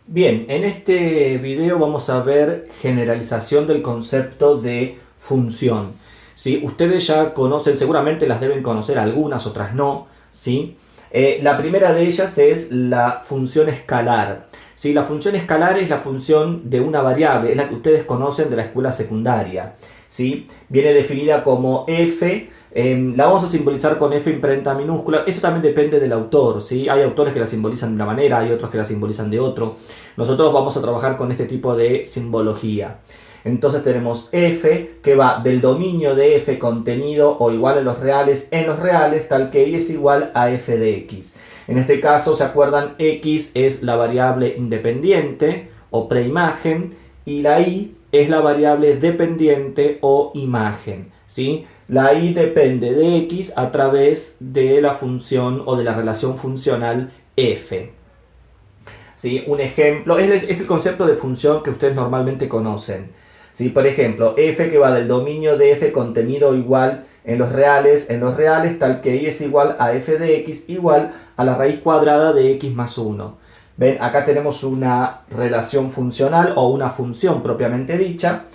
Bien, en este video vamos a ver generalización del concepto de función. ¿Sí? Ustedes ya conocen, seguramente las deben conocer algunas, otras no. ¿Sí? La primera de ellas es la función escalar. ¿Sí? La función escalar es la función de una variable, es la que ustedes conocen de la escuela secundaria. ¿Sí? Viene definida como f. La vamos a simbolizar con F imprenta minúscula. Eso también depende del autor, ¿sí? Hay autores que la simbolizan de una manera, hay otros que la simbolizan de otro. Nosotros vamos a trabajar con este tipo de simbología. Entonces tenemos f que va del dominio de f contenido o igual en los reales, tal que y es igual a f de x. En este caso, ¿se acuerdan? X es la variable independiente o preimagen y la y es la variable dependiente o imagen, ¿sí? La y depende de x a través de la función o de la relación funcional f. ¿Sí? Un ejemplo es el concepto de función que ustedes normalmente conocen. ¿Sí? Por ejemplo, f que va del dominio de f contenido igual en los reales, tal que y es igual a f de x igual a la raíz cuadrada de x más 1. ¿Ven? Acá tenemos una relación funcional o una función propiamente dicha,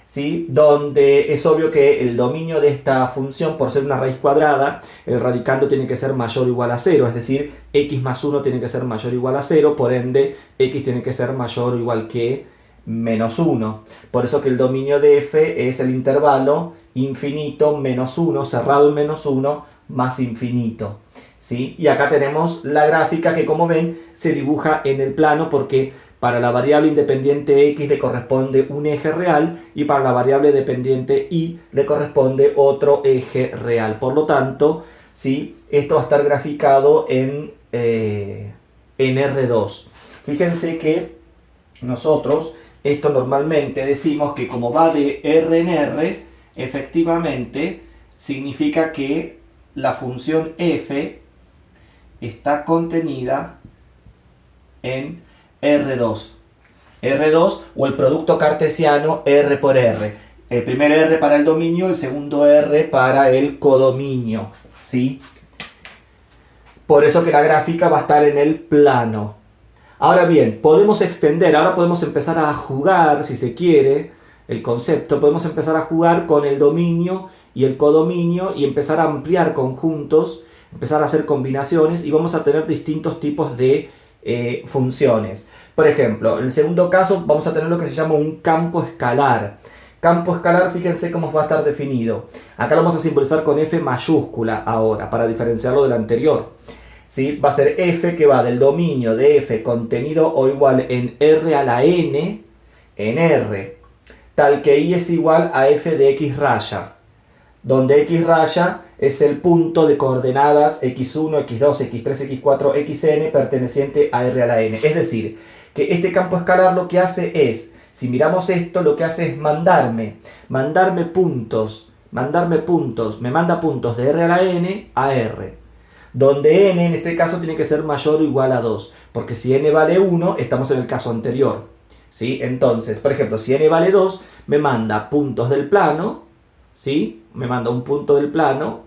¿sí? Donde es obvio que el dominio de esta función, por ser una raíz cuadrada, el radicando tiene que ser mayor o igual a 0, es decir, x más 1 tiene que ser mayor o igual a 0, por ende, x tiene que ser mayor o igual que menos 1. Por eso que el dominio de f es el intervalo infinito menos 1, cerrado en menos 1, más infinito. ¿Sí? Y acá tenemos la gráfica que, como ven, se dibuja en el plano porque para la variable independiente x le corresponde un eje real y para la variable dependiente y le corresponde otro eje real. Por lo tanto, ¿sí? Esto va a estar graficado en R2. Fíjense que nosotros esto normalmente decimos que como va de R en R, efectivamente significa que la función f está contenida en R2. R2 o el producto cartesiano R por R. El primer R para el dominio, el segundo R para el codominio. ¿Sí? Por eso que la gráfica va a estar en el plano. Ahora bien, podemos extender, ahora podemos empezar a jugar, si se quiere, el concepto, podemos empezar a jugar con el dominio y el codominio y empezar a ampliar conjuntos, empezar a hacer combinaciones y vamos a tener distintos tipos de funciones. Por ejemplo, en el segundo caso vamos a tener lo que se llama un campo escalar. Campo escalar, fíjense cómo va a estar definido. Acá lo vamos a simbolizar con F mayúscula ahora, para diferenciarlo del anterior. ¿Sí? Va a ser f que va del dominio de f contenido o igual en r a la n en r, tal que y es igual a f de x raya, donde x raya es el punto de coordenadas x1, x2, x3, x4, xn perteneciente a r a la n. Es decir, que este campo escalar lo que hace es, si miramos esto, lo que hace es mandarme puntos, me manda puntos de r a la n a r. Donde n en este caso tiene que ser mayor o igual a 2, porque si n vale 1, estamos en el caso anterior. ¿Sí? Entonces, por ejemplo, si n vale 2, me manda puntos del plano, ¿sí? Me manda un punto del plano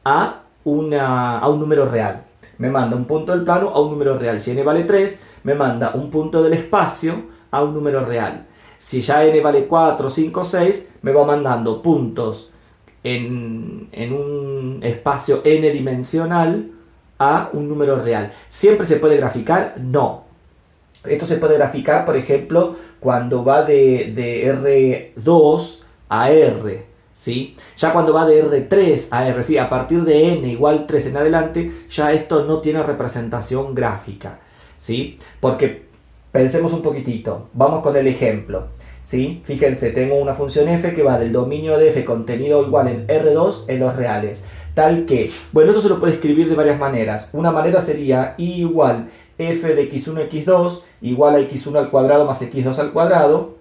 a un número real. Me manda un punto del plano a un número real. Si n vale 3, me manda un punto del espacio a un número real. Si ya n vale 4, 5, 6, me va mandando puntos en un espacio n dimensional a un número real. ¿Siempre se puede graficar? No. Esto se puede graficar, por ejemplo, cuando va de R2 a R, ¿sí? Ya cuando va de R3 a R, ¿sí? A partir de n igual 3 en adelante, ya esto no tiene representación gráfica, ¿sí? Porque pensemos un poquitito, vamos con el ejemplo. ¿Sí? Fíjense, tengo una función f que va del dominio de f contenido igual en R2 en los reales. Tal que, bueno, esto se lo puede escribir de varias maneras. Una manera sería y igual f de x1, x2 igual a x1 al cuadrado más x2 al cuadrado,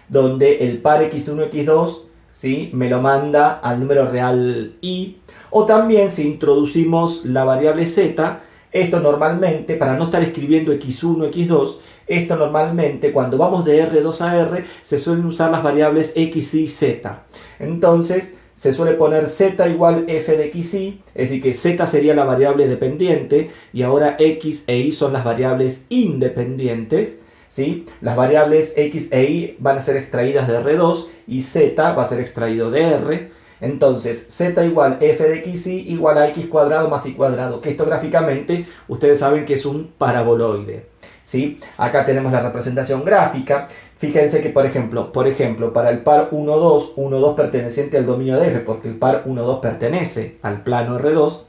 donde el par x1, x2, ¿sí? Me lo manda al número real y. O también si introducimos la variable z, esto normalmente, para no estar escribiendo x1, x2, esto normalmente cuando vamos de R2 a R se suelen usar las variables x, y, z. Entonces se suele poner z igual f de x, y, es decir que z sería la variable dependiente y ahora x e y son las variables independientes. ¿sí? Las variables x e y van a ser extraídas de R2 y z va a ser extraído de R. Entonces, z igual f de x y igual a x cuadrado más y cuadrado, que esto gráficamente ustedes saben que es un paraboloide, ¿sí? Acá tenemos la representación gráfica. Fíjense que, por ejemplo, para el par 1, 2, 1, 2 perteneciente al dominio de f, porque el par 1, 2 pertenece al plano R2,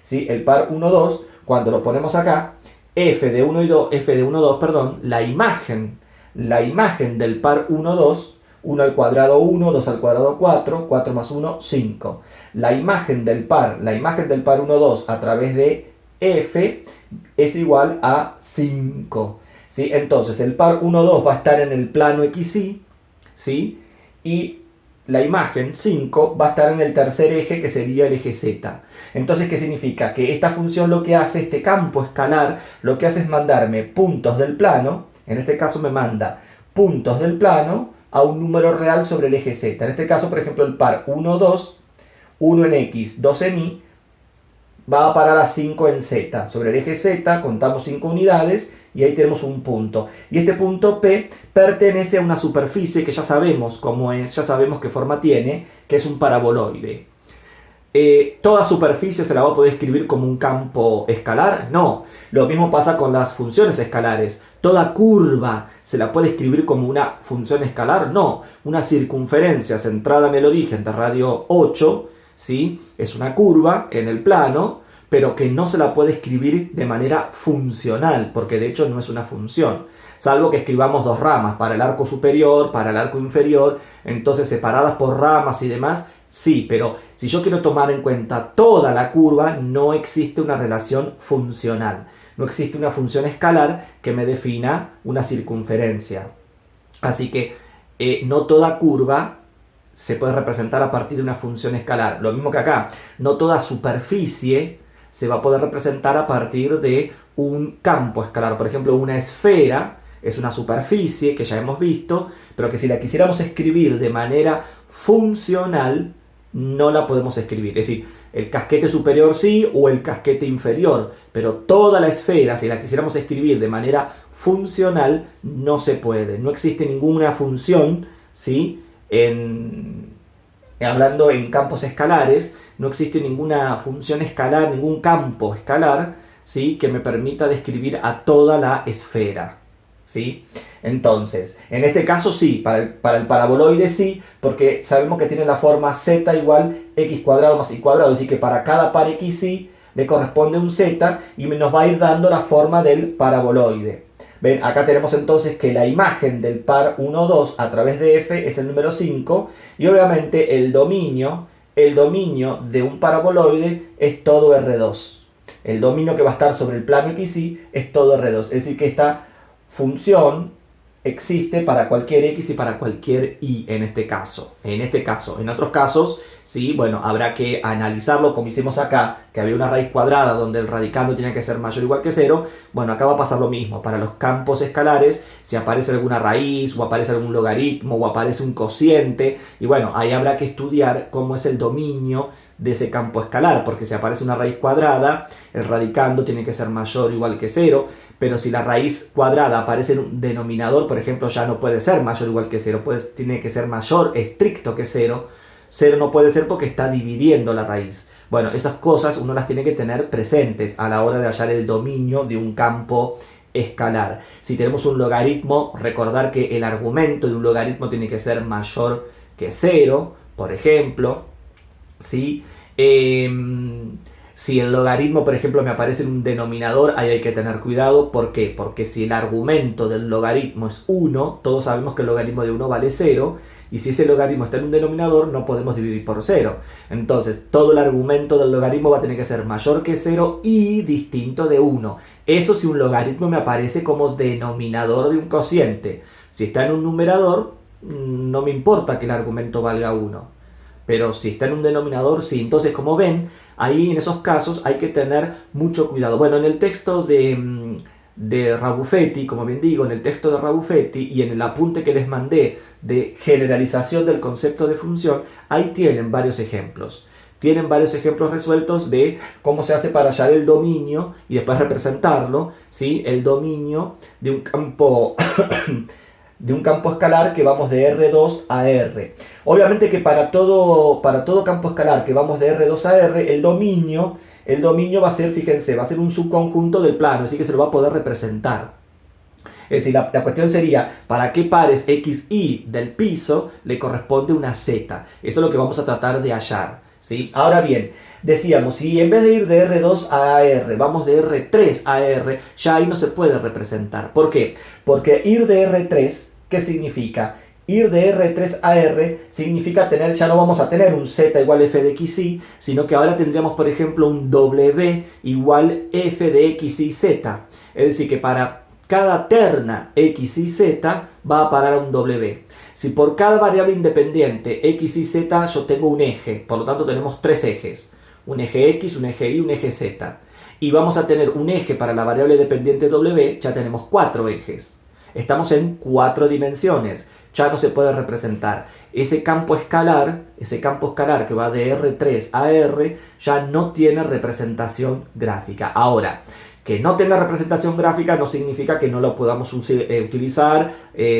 ¿sí? El par 1, 2, cuando lo ponemos acá, f de 1 2, perdón, la imagen del par 1, 2, 1 al cuadrado 1, 2 al cuadrado 4, 4 más 1, 5. La imagen del par 1, 2 a través de f es igual a 5. ¿Sí? Entonces el par 1, 2 va a estar en el plano XY, ¿sí? Y la imagen 5 va a estar en el tercer eje, que sería el eje Z. Entonces, ¿qué significa? Que esta función lo que hace, este campo escalar, lo que hace es mandarme puntos del plano, en este caso me manda puntos del plano a un número real sobre el eje Z. En este caso, por ejemplo, el par 1, 2, 1 en X, 2 en Y, va a parar a 5 en Z. Sobre el eje Z contamos 5 unidades y ahí tenemos un punto. Y este punto P pertenece a una superficie que ya sabemos cómo es, ya sabemos qué forma tiene, que es un paraboloide. ¿Toda superficie se la va a poder escribir como un campo escalar? No. Lo mismo pasa con las funciones escalares. ¿Toda curva se la puede escribir como una función escalar? No. Una circunferencia centrada en el origen de radio 8, ¿sí? Es una curva en el plano, pero que no se la puede escribir de manera funcional, porque de hecho no es una función. Salvo que escribamos dos ramas, para el arco superior, para el arco inferior, entonces separadas por ramas y demás, sí, pero si yo quiero tomar en cuenta toda la curva, no existe una relación funcional. No existe una función escalar que me defina una circunferencia. Así que no toda curva se puede representar a partir de una función escalar. Lo mismo que acá, no toda superficie se va a poder representar a partir de un campo escalar. Por ejemplo, una esfera es una superficie que ya hemos visto, pero que si la quisiéramos escribir de manera funcional, no la podemos escribir. Es decir, el casquete superior sí o el casquete inferior, pero toda la esfera, si la quisiéramos escribir de manera funcional, no se puede. No existe ninguna función, ¿sí? Hablando en campos escalares, no existe ninguna función escalar, ningún campo escalar, ¿sí? Que me permita describir a toda la esfera, ¿sí? Entonces, en este caso sí, para el paraboloide sí, porque sabemos que tiene la forma z igual x cuadrado más y cuadrado, así que para cada par xy le corresponde un z y nos va a ir dando la forma del paraboloide. Ven, acá tenemos entonces que la imagen del par 1, 2 a través de f es el número 5 y obviamente el dominio de un paraboloide es todo R2. El dominio que va a estar sobre el plano XY es todo R2, es decir que esta función existe para cualquier X y para cualquier Y en este caso. En otros casos, sí, bueno, habrá que analizarlo como hicimos acá, que había una raíz cuadrada donde el radicando tiene que ser mayor o igual que 0. Bueno, acá va a pasar lo mismo. Para los campos escalares, si aparece alguna raíz, o aparece algún logaritmo, o aparece un cociente, y bueno, ahí habrá que estudiar cómo es el dominio de ese campo escalar, porque si aparece una raíz cuadrada, el radicando tiene que ser mayor o igual que 0, pero si la raíz cuadrada aparece en un denominador, por ejemplo, ya no puede ser mayor o igual que 0, tiene que ser mayor, estricto que 0. 0 no puede ser porque está dividiendo la raíz. Bueno, esas cosas uno las tiene que tener presentes a la hora de hallar el dominio de un campo escalar. Si tenemos un logaritmo, recordar que el argumento de un logaritmo tiene que ser mayor que 0, por ejemplo, ¿sí? Si el logaritmo, por ejemplo, me aparece en un denominador, ahí hay que tener cuidado. ¿Por qué? Porque si el argumento del logaritmo es 1, todos sabemos que el logaritmo de 1 vale 0, y si ese logaritmo está en un denominador, no podemos dividir por 0. Entonces, todo el argumento del logaritmo va a tener que ser mayor que 0 y distinto de 1. Eso si un logaritmo me aparece como denominador de un cociente. Si está en un numerador, no me importa que el argumento valga 1. Pero si está en un denominador, sí. Entonces, como ven, ahí en esos casos hay que tener mucho cuidado. Bueno, en el texto de Rabuffetti, como bien digo, en el texto de Rabuffetti y en el apunte que les mandé de generalización del concepto de función, ahí tienen varios ejemplos. tienen varios ejemplos resueltos de cómo se hace para hallar el dominio y después representarlo, ¿sí? El dominio de un campo de un campo escalar que vamos de R2 a R. Obviamente que para todo campo escalar que vamos de R2 a R, el dominio va a ser, fíjense, va a ser un subconjunto del plano, así que se lo va a poder representar. Es decir, la cuestión sería, ¿para qué pares x, y del piso le corresponde una z? Eso es lo que vamos a tratar de hallar, ¿sí? Ahora bien, decíamos, si en vez de ir de R2 a R, vamos de R3 a R, ya ahí no se puede representar. ¿Por qué? Porque ir de R3, ¿qué significa? Ir de R3 a R significa tener, ya no vamos a tener un z igual f de x, y, sino que ahora tendríamos, por ejemplo, un w igual f de x, y, z. Es decir, que para cada terna x y z va a parar a un w. Si por cada variable independiente x y z yo tengo un eje, por lo tanto tenemos tres ejes, un eje x, un eje y, un eje z, y vamos a tener un eje para la variable dependiente w, ya tenemos cuatro ejes. Estamos en 4 dimensiones, ya no se puede representar. Ese campo escalar que va de R3 a R, ya no tiene representación gráfica. Ahora, que no tenga representación gráfica no significa que no lo podamos utilizar,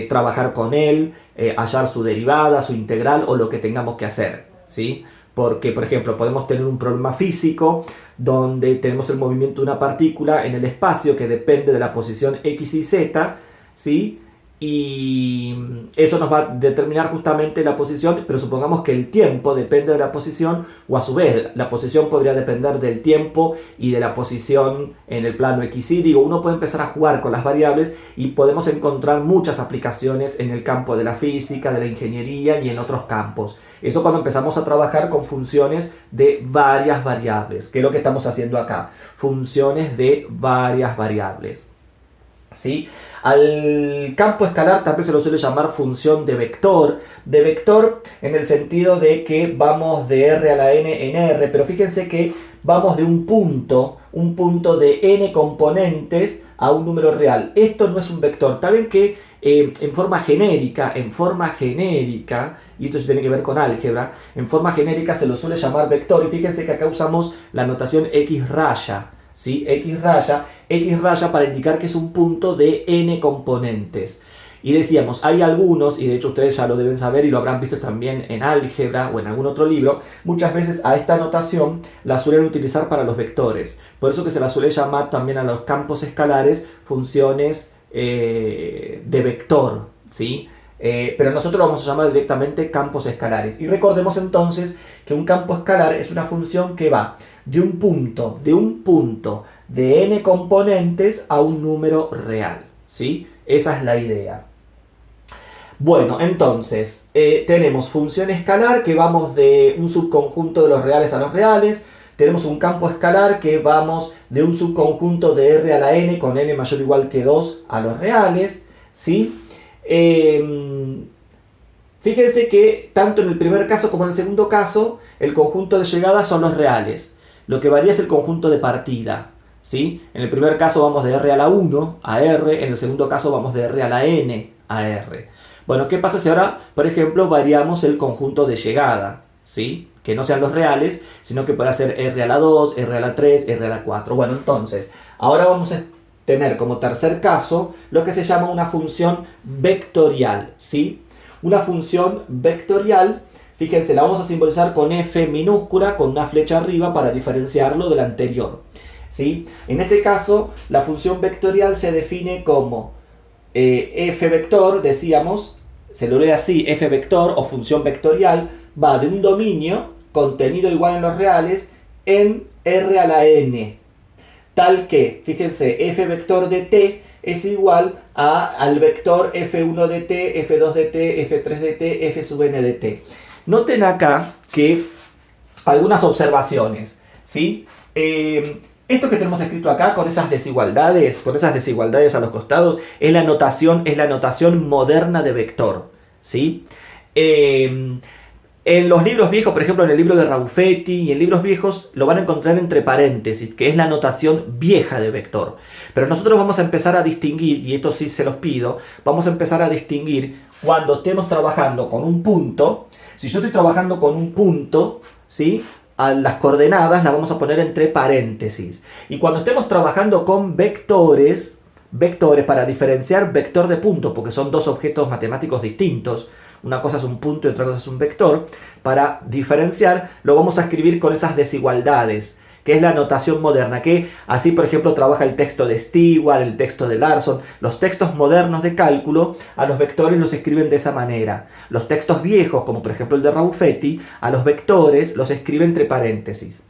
trabajar con él, hallar su derivada, su integral o lo que tengamos que hacer, ¿sí? Porque, por ejemplo, podemos tener un problema físico donde tenemos el movimiento de una partícula en el espacio que depende de la posición x y z, ¿sí? Y eso nos va a determinar justamente la posición, pero supongamos que el tiempo depende de la posición, o a su vez la posición podría depender del tiempo y de la posición en el plano x, y. Digo, uno puede empezar a jugar con las variables y podemos encontrar muchas aplicaciones en el campo de la física, de la ingeniería y en otros campos. Eso cuando empezamos a trabajar con funciones de varias variables, que es lo que estamos haciendo acá, funciones de varias variables, ¿sí? Al campo escalar también se lo suele llamar función de vector en el sentido de que vamos de R a la N en R, pero fíjense que vamos de un punto de N componentes a un número real. Esto no es un vector. Saben que en forma genérica, y esto tiene que ver con álgebra, en forma genérica se lo suele llamar vector, y fíjense que acá usamos la notación X raya, ¿sí? X raya para indicar que es un punto de n componentes. Y decíamos, hay algunos, y de hecho ustedes ya lo deben saber y lo habrán visto también en álgebra o en algún otro libro, muchas veces a esta notación la suelen utilizar para los vectores. Por eso que se la suele llamar también a los campos escalares funciones de vector, ¿sí? Pero nosotros lo vamos a llamar directamente campos escalares. Y recordemos entonces que un campo escalar es una función que va de un punto de n componentes a un número real, ¿sí? Esa es la idea. Bueno, entonces, tenemos función escalar que vamos de un subconjunto de los reales a los reales. Tenemos un campo escalar que vamos de un subconjunto de R a la N con N mayor o igual que 2 a los reales, ¿sí? Fíjense que tanto en el primer caso como en el segundo caso, el conjunto de llegada son los reales. Lo que varía es el conjunto de partida, ¿sí? En el primer caso vamos de R a la 1 a R, en el segundo caso vamos de R a la N a R. Bueno, ¿qué pasa si ahora, por ejemplo, variamos el conjunto de llegada, ¿sí? Que no sean los reales, sino que pueda ser R a la 2, R a la 3, R a la 4. Bueno, entonces, ahora vamos a tener como tercer caso lo que se llama una función vectorial, ¿sí? Una función vectorial, fíjense, la vamos a simbolizar con f minúscula, con una flecha arriba para diferenciarlo del anterior, ¿sí? En este caso, la función vectorial se define como f vector, decíamos, se lo lee así, f vector o función vectorial, va de un dominio contenido igual en los reales en R a la N, tal que, fíjense, f vector de t es igual al vector f1 de t, f2 de t, f3 de t, f sub n de t. Noten acá que algunas observaciones, ¿sí? Esto que tenemos escrito acá con esas desigualdades a los costados, es la notación moderna de vector, ¿sí? En los libros viejos, por ejemplo en el libro de Raufetti y en libros viejos, lo van a encontrar entre paréntesis, que es la notación vieja de vector. Pero nosotros vamos a empezar a distinguir, y esto sí se los pido, vamos a empezar a distinguir cuando estemos trabajando con un punto. Si yo estoy trabajando con un punto, ¿sí? a las coordenadas las vamos a poner entre paréntesis. Y cuando estemos trabajando con vectores, para diferenciar vector de punto, porque son dos objetos matemáticos distintos, una cosa es un punto y otra cosa es un vector, para diferenciar lo vamos a escribir con esas desigualdades, que es la notación moderna, que así por ejemplo trabaja el texto de Stewart, el texto de Larson. Los textos modernos de cálculo a los vectores los escriben de esa manera. Los textos viejos, como por ejemplo el de Raufetti, a los vectores los escribe entre paréntesis.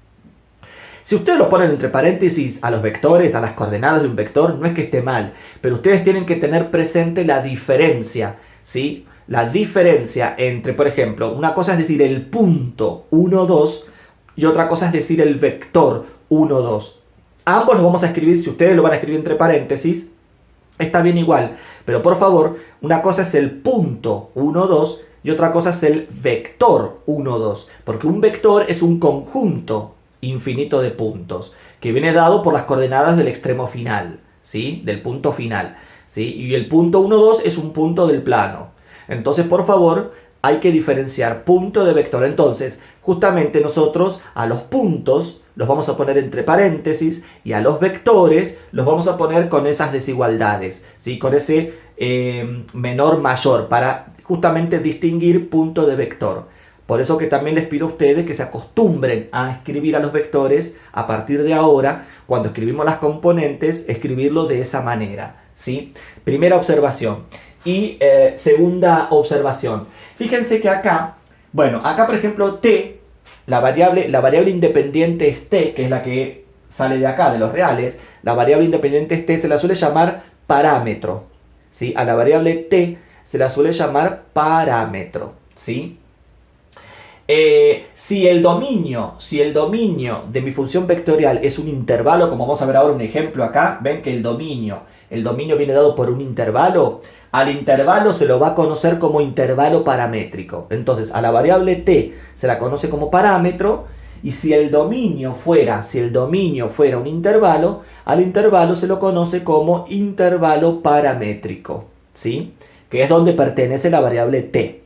Si ustedes lo ponen entre paréntesis a los vectores, a las coordenadas de un vector, no es que esté mal, pero ustedes tienen que tener presente la diferencia, ¿sí? La diferencia entre, por ejemplo, una cosa es decir el punto 1, 2 y otra cosa es decir el vector 1, 2. Ambos los vamos a escribir, si ustedes lo van a escribir entre paréntesis, está bien igual, pero por favor, una cosa es el punto 1, 2 y otra cosa es el vector 1, 2, porque un vector es un conjunto infinito de puntos, que viene dado por las coordenadas del extremo final, ¿sí? Del punto final, ¿sí? Y el punto 1, 2 es un punto del plano. Entonces, por favor, hay que diferenciar punto de vector. Entonces, justamente nosotros a los puntos los vamos a poner entre paréntesis y a los vectores los vamos a poner con esas desigualdades, ¿sí? Con ese menor mayor, para justamente distinguir punto de vector. Por eso que también les pido a ustedes que se acostumbren a escribir a los vectores a partir de ahora, cuando escribimos las componentes, escribirlo de esa manera, ¿sí? Primera observación. Y segunda observación. Fíjense que acá, bueno, acá por ejemplo t, la variable independiente es t, que es la que sale de acá, de los reales. La variable independiente es t, se la suele llamar parámetro, ¿sí? A la variable t se la suele llamar parámetro, ¿sí? Si el dominio de mi función vectorial es un intervalo, como vamos a ver ahora un ejemplo acá, ven que el dominio viene dado por un intervalo, al intervalo se lo va a conocer como intervalo paramétrico. Entonces a la variable t se la conoce como parámetro, y si el dominio fuera un intervalo, al intervalo se lo conoce como intervalo paramétrico, ¿sí? Que es donde pertenece la variable t,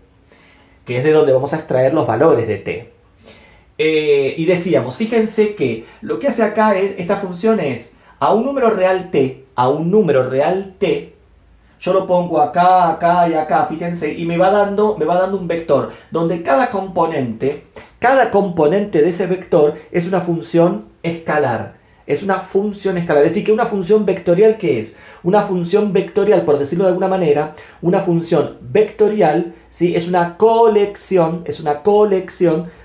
que es de donde vamos a extraer los valores de t. Y decíamos, fíjense que lo que hace acá es, esta función es, a un número real t, yo lo pongo acá, acá y acá, fíjense, y me va dando un vector, donde cada componente de ese vector es una función escalar. Es una función escalar, es decir, que una función vectorial, ¿qué es? Una función vectorial, por decirlo de alguna manera, una función vectorial, ¿sí? Es una colección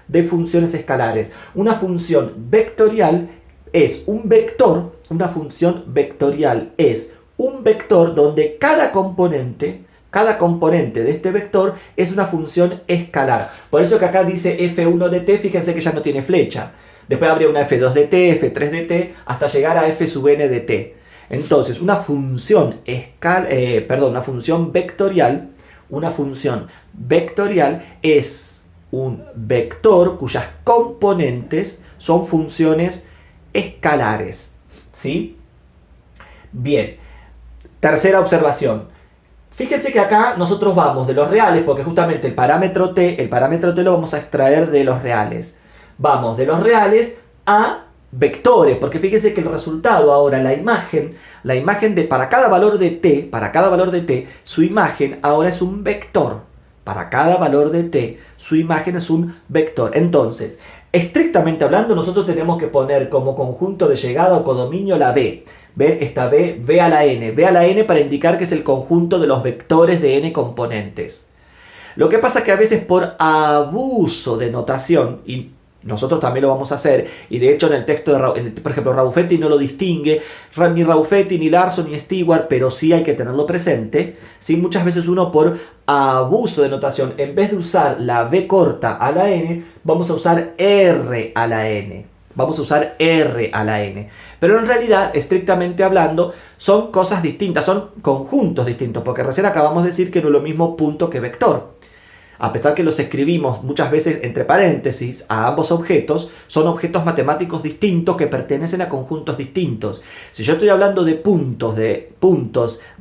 de funciones escalares. Una función vectorial es un vector, una función vectorial es un vector donde cada componente de este vector es una función escalar. Por eso que acá dice f1 de t, fíjense que ya no tiene flecha. Después habría una f2 de t, f3 de t, hasta llegar a f sub n de t. Entonces, una función vectorial es un vector cuyas componentes son funciones escalares, ¿sí? Bien, tercera observación. Fíjense que acá nosotros vamos de los reales, porque justamente el parámetro t lo vamos a extraer de los reales. Vamos de los reales a vectores, porque fíjense que el resultado ahora, la imagen de para cada valor de t, su imagen ahora es un vector. Para cada valor de t, su imagen es un vector. Entonces, estrictamente hablando, nosotros tenemos que poner como conjunto de llegada o codominio la b. ¿Ve? Esta b a la n para indicar que es el conjunto de los vectores de n componentes. Lo que pasa es que a veces por abuso de notación, y nosotros también lo vamos a hacer, y de hecho en el texto por ejemplo, Raufetti no lo distingue, ni Raufetti, ni Larson, ni Stewart, pero sí hay que tenerlo presente, ¿sí? Muchas veces uno por abuso de notación, en vez de usar la b corta a la n, vamos a usar r a la n. Pero en realidad, estrictamente hablando, son cosas distintas, son conjuntos distintos, porque recién acabamos de decir que no es lo mismo punto que vector. A pesar que los escribimos muchas veces entre paréntesis a ambos objetos, son objetos matemáticos distintos que pertenecen a conjuntos distintos. Si yo estoy hablando de puntos de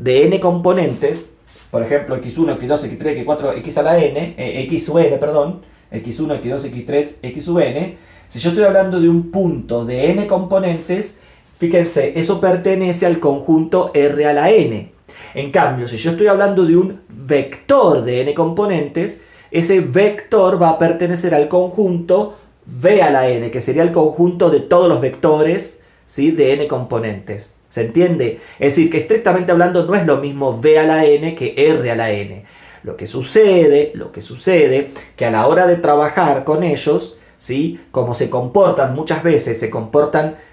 n componentes, por ejemplo, x1, x2, x3, x4, x a la n, x sub n, perdón, x1, x2, x3, x sub n. Si yo estoy hablando de un punto de n componentes, fíjense, eso pertenece al conjunto R a la n. En cambio, si yo estoy hablando de un vector de n componentes, ese vector va a pertenecer al conjunto V a la n, que sería el conjunto de todos los vectores, ¿sí?, de n componentes. ¿Se entiende? Es decir, que estrictamente hablando no es lo mismo V a la n que R a la n. Lo que sucede, que a la hora de trabajar con ellos, ¿sí?, como se comportan muchas veces,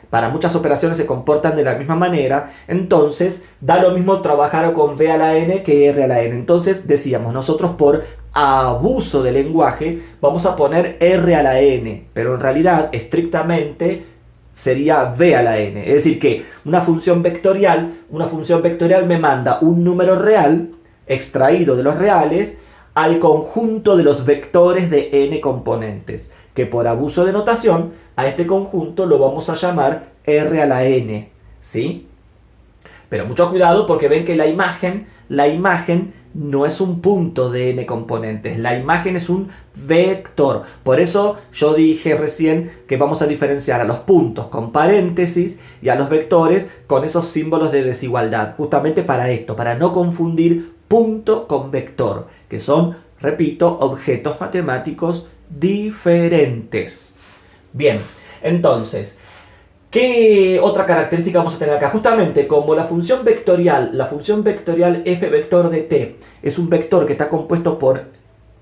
para muchas operaciones se comportan de la misma manera, entonces da lo mismo trabajar con V a la n que R a la n. Entonces decíamos, nosotros por abuso de lenguaje vamos a poner R a la n, pero en realidad estrictamente sería V a la n. Es decir que una función vectorial me manda un número real extraído de los reales al conjunto de los vectores de n componentes, que por abuso de notación a este conjunto lo vamos a llamar R a la n, ¿sí? Pero mucho cuidado porque ven que la imagen no es un punto de n componentes, la imagen es un vector. Por eso yo dije recién que vamos a diferenciar a los puntos con paréntesis y a los vectores con esos símbolos de desigualdad, justamente para esto, para no confundir punto con vector, que son, repito, objetos matemáticos diferentes. Bien, entonces, ¿qué otra característica vamos a tener acá? Justamente como la función vectorial f vector de t es un vector que está compuesto por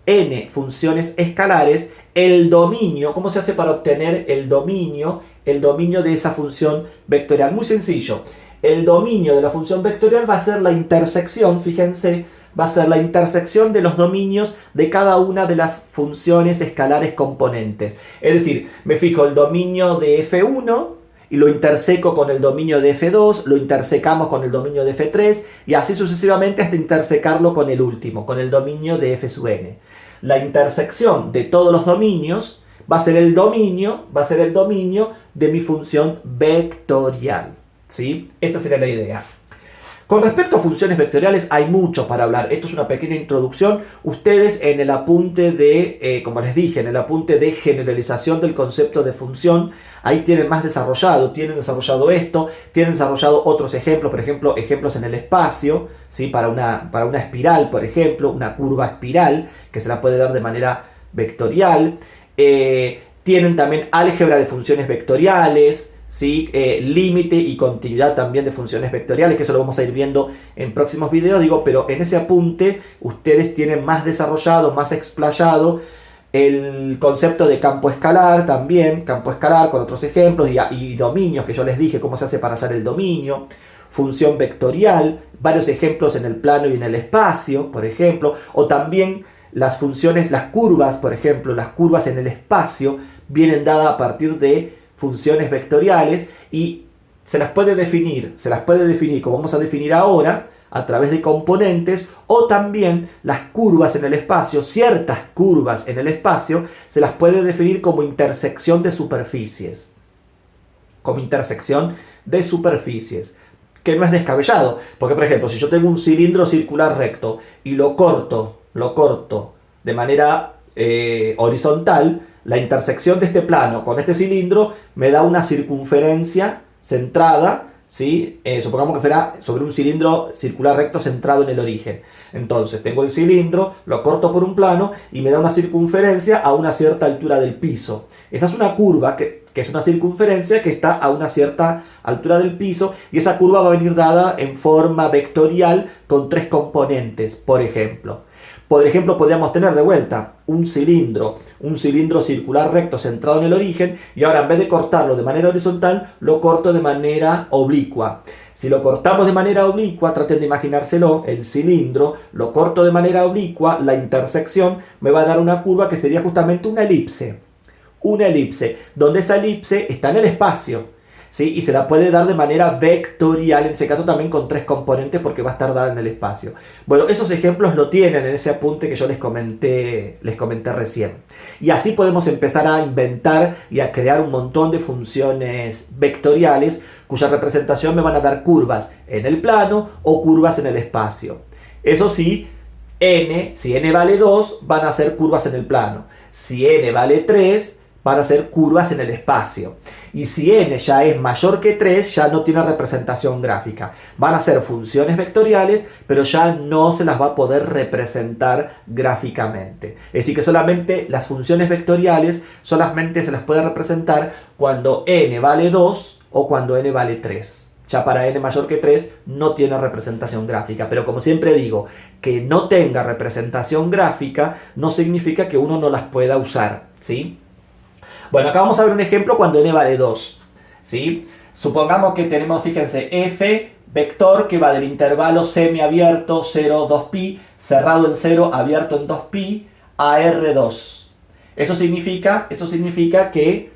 n funciones escalares, el dominio, ¿cómo se hace para obtener el dominio de esa función vectorial? Muy sencillo. El dominio de la función vectorial va a ser la intersección, fíjense, va a ser la intersección de los dominios de cada una de las funciones escalares componentes. Es decir, me fijo el dominio de f1 y lo interseco con el dominio de f2, lo intersecamos con el dominio de f3 y así sucesivamente hasta intersecarlo con el último, con el dominio de f sub n. La intersección de todos los dominios va a ser el dominio de mi función vectorial, ¿sí? Esa sería la idea. Con respecto a funciones vectoriales hay mucho para hablar. Esto es una pequeña introducción. Ustedes en el apunte de, como les dije, en el apunte de generalización del concepto de función, ahí tienen más desarrollado. Tienen desarrollado esto, tienen desarrollado otros ejemplos, por ejemplo, ejemplos en el espacio, ¿sí? Para una espiral, por ejemplo, una curva espiral, que se la puede dar de manera vectorial. Tienen también álgebra de funciones vectoriales, ¿sí? Límite y continuidad también de funciones vectoriales, que eso lo vamos a ir viendo en próximos videos, pero en ese apunte ustedes tienen más desarrollado, más explayado el concepto de campo escalar también, campo escalar con otros ejemplos y dominios que yo les dije cómo se hace para hallar el dominio, función vectorial, varios ejemplos en el plano y en el espacio, por ejemplo, o también las funciones, las curvas, por ejemplo, las curvas en el espacio vienen dadas a partir de funciones vectoriales y se las puede definir como vamos a definir ahora a través de componentes, o también las curvas en el espacio, ciertas curvas en el espacio se las puede definir como intersección de superficies, que no es descabellado, porque por ejemplo si yo tengo un cilindro circular recto y lo corto de manera horizontal, la intersección de este plano con este cilindro me da una circunferencia centrada, ¿sí? Supongamos que fuera sobre un cilindro circular recto centrado en el origen. Entonces tengo el cilindro, lo corto por un plano y me da una circunferencia a una cierta altura del piso. Esa es una curva que es una circunferencia que está a una cierta altura del piso, y esa curva va a venir dada en forma vectorial con tres componentes, por ejemplo. Por ejemplo, podríamos tener de vuelta un cilindro circular recto centrado en el origen, y ahora en vez de cortarlo de manera horizontal, lo corto de manera oblicua. Si lo cortamos de manera oblicua, traten de imaginárselo, el cilindro, lo corto de manera oblicua, la intersección me va a dar una curva que sería justamente una elipse, donde esa elipse está en el espacio, ¿sí? Y se la puede dar de manera vectorial, en ese caso también con tres componentes porque va a estar dada en el espacio. Bueno, esos ejemplos lo tienen en ese apunte que yo les comenté recién. Y así podemos empezar a inventar y a crear un montón de funciones vectoriales cuya representación me van a dar curvas en el plano o curvas en el espacio. Eso sí, n, si n vale 2, van a ser curvas en el plano. Si n vale 3, van a ser curvas en el espacio. Y si n ya es mayor que 3, ya no tiene representación gráfica. Van a ser funciones vectoriales, pero ya no se las va a poder representar gráficamente. Es decir, que solamente las funciones vectoriales solamente se las puede representar cuando n vale 2 o cuando n vale 3. Ya para n mayor que 3 no tiene representación gráfica. Pero como siempre digo, que no tenga representación gráfica no significa que uno no las pueda usar, ¿sí? Bueno, acá vamos a ver un ejemplo cuando n vale 2, ¿sí? Supongamos que tenemos, fíjense, f vector que va del intervalo semiabierto 0, 2pi, cerrado en 0, abierto en 2pi, a R2. Eso significa que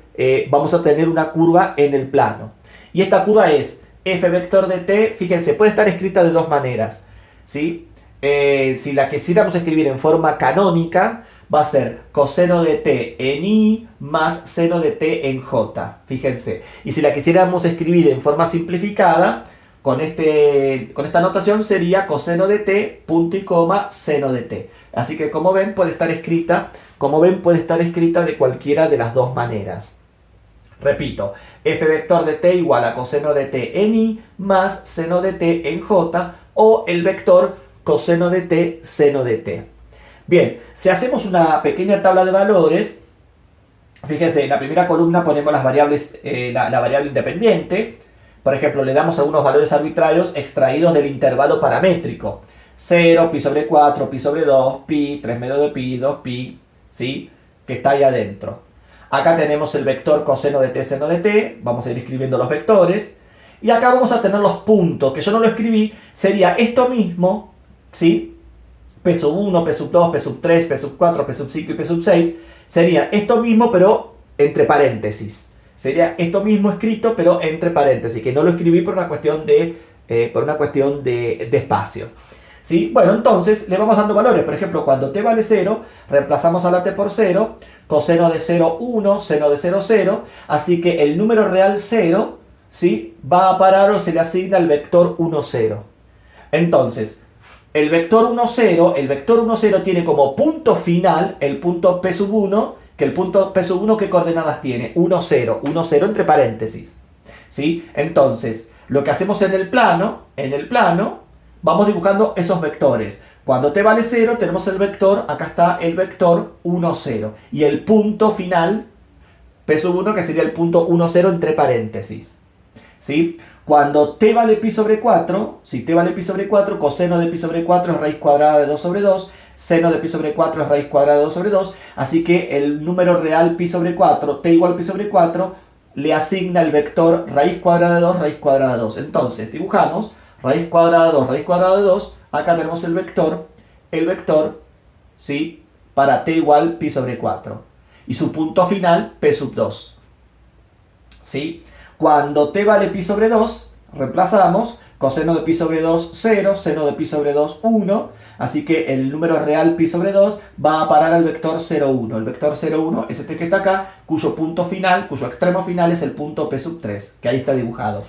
vamos a tener una curva en el plano. Y esta curva es f vector de t, fíjense, puede estar escrita de dos maneras, ¿sí? Si la quisiéramos escribir en forma canónica, va a ser coseno de t en i más seno de t en j, fíjense. Y si la quisiéramos escribir en forma simplificada, con esta notación sería coseno de t, punto y coma, seno de t. Así que como ven puede estar escrita de cualquiera de las dos maneras. Repito, f vector de t igual a coseno de t en i más seno de t en j, o el vector coseno de t, seno de t. Bien, si hacemos una pequeña tabla de valores, fíjense, en la primera columna ponemos las variables, la variable independiente. Por ejemplo, le damos algunos valores arbitrarios extraídos del intervalo paramétrico. 0, pi sobre 4, pi sobre 2, pi, 3 medio de pi, 2pi, ¿sí? Que está ahí adentro. Acá tenemos el vector coseno de t, seno de t. Vamos a ir escribiendo los vectores. Y acá vamos a tener los puntos, que yo no lo escribí. Sería esto mismo, ¿sí? P sub 1, P sub 2, P sub 3, P sub 4, P sub 5 y P sub 6. Sería esto mismo, pero entre paréntesis. Sería esto mismo escrito, pero entre paréntesis. Que no lo escribí por una cuestión de espacio. ¿Sí? Bueno, entonces le vamos dando valores. Por ejemplo, cuando t vale 0, reemplazamos a la t por 0. Coseno de 0, 1, seno de 0, 0. Así que el número real 0, ¿sí? Va a parar o se le asigna el vector 1, 0. Entonces, el vector 1, 0 tiene como punto final el punto P sub 1, que el punto P sub 1, ¿qué coordenadas tiene? 1, 0, 1, 0 entre paréntesis. ¿Sí? Entonces, lo que hacemos en el plano, vamos dibujando esos vectores. Cuando t vale 0 tenemos el vector, acá está el vector 1, 0. Y el punto final, P sub 1, que sería el punto 1, 0 entre paréntesis. ¿Sí? Cuando t vale pi sobre 4, si t vale pi sobre 4, coseno de pi sobre 4 es raíz cuadrada de 2 sobre 2, seno de pi sobre 4 es raíz cuadrada de 2 sobre 2, así que el número real pi sobre 4, t igual pi sobre 4, le asigna el vector raíz cuadrada de 2, raíz cuadrada de 2. Entonces, dibujamos raíz cuadrada de 2, raíz cuadrada de 2, acá tenemos el vector, ¿sí? Para t igual pi sobre 4. Y su punto final, p sub 2. ¿Sí? Cuando t vale pi sobre 2, reemplazamos coseno de pi sobre 2, 0, seno de pi sobre 2, 1. Así que el número real pi sobre 2 va a parar al vector 0, 1. El vector 0, 1 es este que está acá, cuyo punto final, cuyo extremo final es el punto p sub 3, que ahí está dibujado.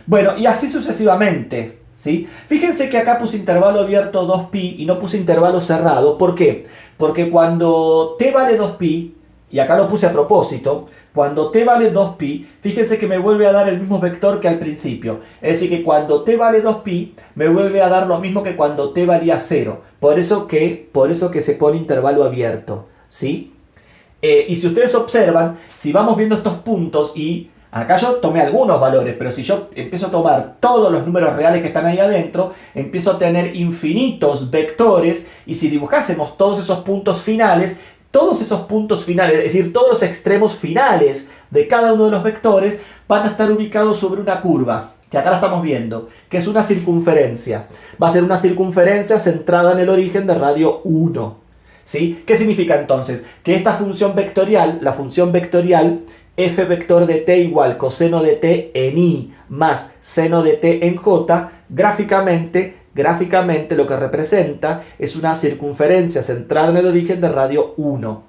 Bueno, y así sucesivamente, ¿sí? Fíjense que acá puse intervalo abierto 2pi y no puse intervalo cerrado. ¿Por qué? Porque cuando t vale 2pi, y acá lo puse a propósito, cuando t vale 2pi, fíjense que me vuelve a dar el mismo vector que al principio. Es decir, que cuando t vale 2pi, me vuelve a dar lo mismo que cuando t valía 0. Por eso que se pone intervalo abierto, ¿sí? Y si ustedes observan, si vamos viendo estos puntos y acá yo tomé algunos valores, pero si yo empiezo a tomar todos los números reales que están ahí adentro, empiezo a tener infinitos vectores, y si dibujásemos todos esos puntos finales, es decir, todos los extremos finales de cada uno de los vectores van a estar ubicados sobre una curva, que acá la estamos viendo, que es una circunferencia. Va a ser una circunferencia centrada en el origen de radio 1. ¿Sí? ¿Qué significa entonces? Que esta función vectorial, la función vectorial f vector de t igual coseno de t en i más seno de t en j, gráficamente lo que representa es una circunferencia centrada en el origen de radio 1.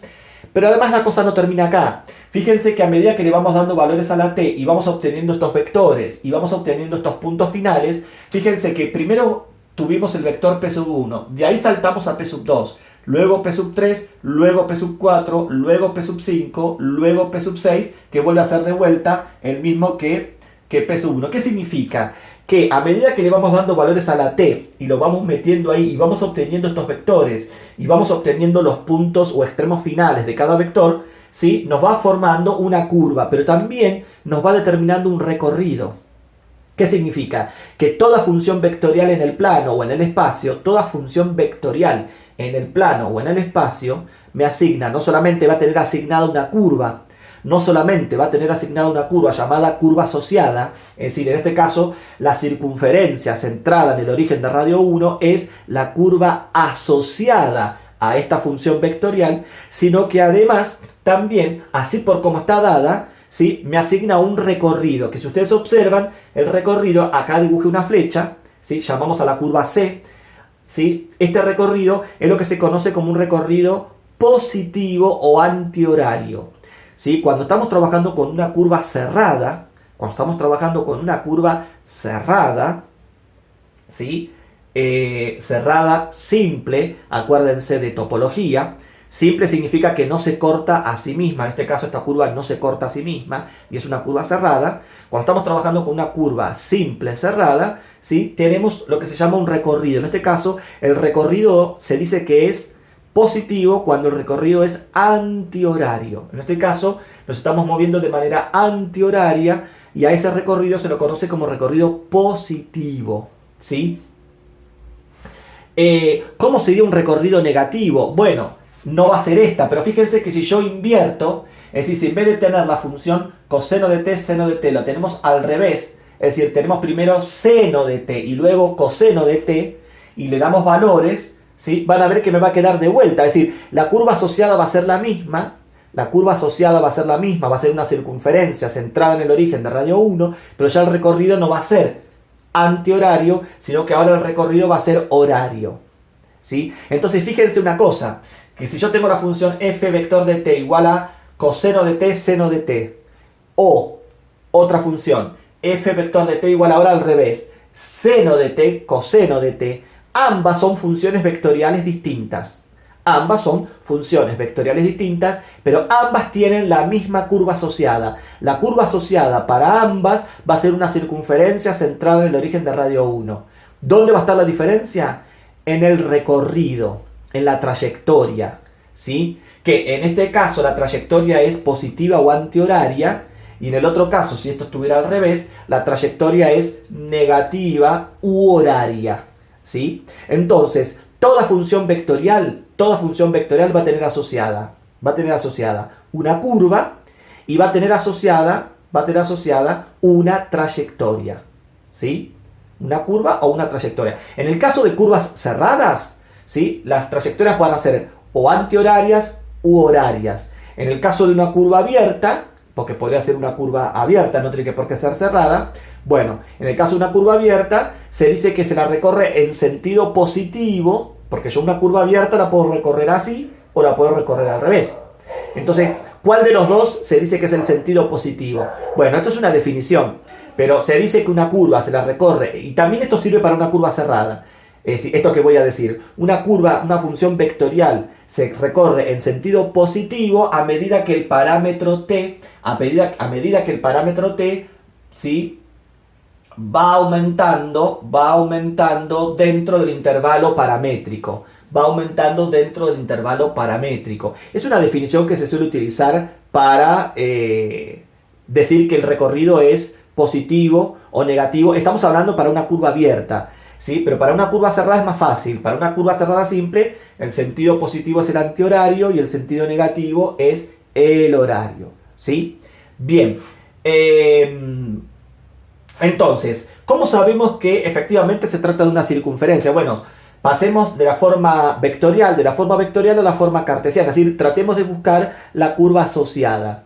Pero además la cosa no termina acá. Fíjense que a medida que le vamos dando valores a la t y vamos obteniendo estos vectores y vamos obteniendo estos puntos finales, fíjense que primero tuvimos el vector P sub 1, de ahí saltamos a P sub 2, luego P sub 3, luego P sub 4, luego P sub 5, luego P sub 6, que vuelve a ser de vuelta el mismo que P sub 1. ¿Qué significa? Que a medida que le vamos dando valores a la t y lo vamos metiendo ahí y vamos obteniendo estos vectores y vamos obteniendo los puntos o extremos finales de cada vector, ¿sí? Nos va formando una curva, pero también nos va determinando un recorrido. ¿Qué significa? Que toda función vectorial en el plano o en el espacio, toda función vectorial en el plano o en el espacio, me asigna, no solamente va a tener asignada una curva, no solamente va a tener asignada una curva llamada curva asociada, es decir, en este caso, la circunferencia centrada en el origen de radio 1 es la curva asociada a esta función vectorial, sino que además también, así por como está dada, ¿sí? Me asigna un recorrido, que si ustedes observan, el recorrido, acá dibujé una flecha, ¿sí? Llamamos a la curva C, ¿sí? Este recorrido es lo que se conoce como un recorrido positivo o antihorario. ¿Sí? Cuando estamos trabajando con una curva cerrada, ¿sí? Cerrada, simple, acuérdense de topología. Simple significa que no se corta a sí misma, en este caso esta curva no se corta a sí misma y es una curva cerrada. Cuando estamos trabajando con una curva simple cerrada, ¿sí? Tenemos lo que se llama un recorrido. En este caso, el recorrido se dice que es positivo cuando el recorrido es antihorario. En este caso, nos estamos moviendo de manera antihoraria y a ese recorrido se lo conoce como recorrido positivo, ¿sí? ¿Cómo sería un recorrido negativo? Bueno, no va a ser esta, pero fíjense que si yo invierto, es decir, si en vez de tener la función coseno de t, seno de t, lo tenemos al revés, es decir, tenemos primero seno de t y luego coseno de t, y le damos valores, ¿sí? Van a ver que me va a quedar de vuelta, es decir, la curva asociada va a ser la misma, va a ser una circunferencia centrada en el origen de radio 1, pero ya el recorrido no va a ser antihorario, sino que ahora el recorrido va a ser horario, ¿sí? Entonces fíjense una cosa, que si yo tengo la función f vector de t igual a coseno de t, seno de t, o otra función, f vector de t igual ahora al revés, seno de t, coseno de t, ambas son funciones vectoriales distintas. Pero ambas tienen la misma curva asociada. La curva asociada para ambas va a ser una circunferencia centrada en el origen de radio 1. ¿Dónde va a estar la diferencia? En el recorrido, en la trayectoria, ¿sí? Que en este caso la trayectoria es positiva o antihoraria, y en el otro caso, si esto estuviera al revés, la trayectoria es negativa u horaria, ¿sí? Entonces, toda función vectorial va a tener asociada una curva y va a tener asociada una trayectoria, ¿sí? Una curva o una trayectoria. En el caso de curvas cerradas, ¿sí? Las trayectorias van a ser o antihorarias u horarias. En el caso de una curva abierta, porque podría ser una curva abierta, no tiene por qué ser cerrada. Bueno, en el caso de una curva abierta, se dice que se la recorre en sentido positivo, porque yo una curva abierta la puedo recorrer así o la puedo recorrer al revés. Entonces, ¿cuál de los dos se dice que es el sentido positivo? Bueno, esto es una definición, pero se dice que una curva se la recorre, y también esto sirve para una curva cerrada. Es decir, esto que voy a decir, una curva, una función vectorial se recorre en sentido positivo a medida que el parámetro t, ¿sí? va aumentando dentro del intervalo paramétrico. Es una definición que se suele utilizar para decir que el recorrido es positivo o negativo. Estamos hablando para una curva abierta, ¿sí? Pero para una curva cerrada es más fácil. Para una curva cerrada simple, el sentido positivo es el antihorario y el sentido negativo es el horario, ¿sí? Bien. Entonces, ¿cómo sabemos que efectivamente se trata de una circunferencia? Bueno, pasemos de la forma vectorial a la forma cartesiana. Es decir, tratemos de buscar la curva asociada.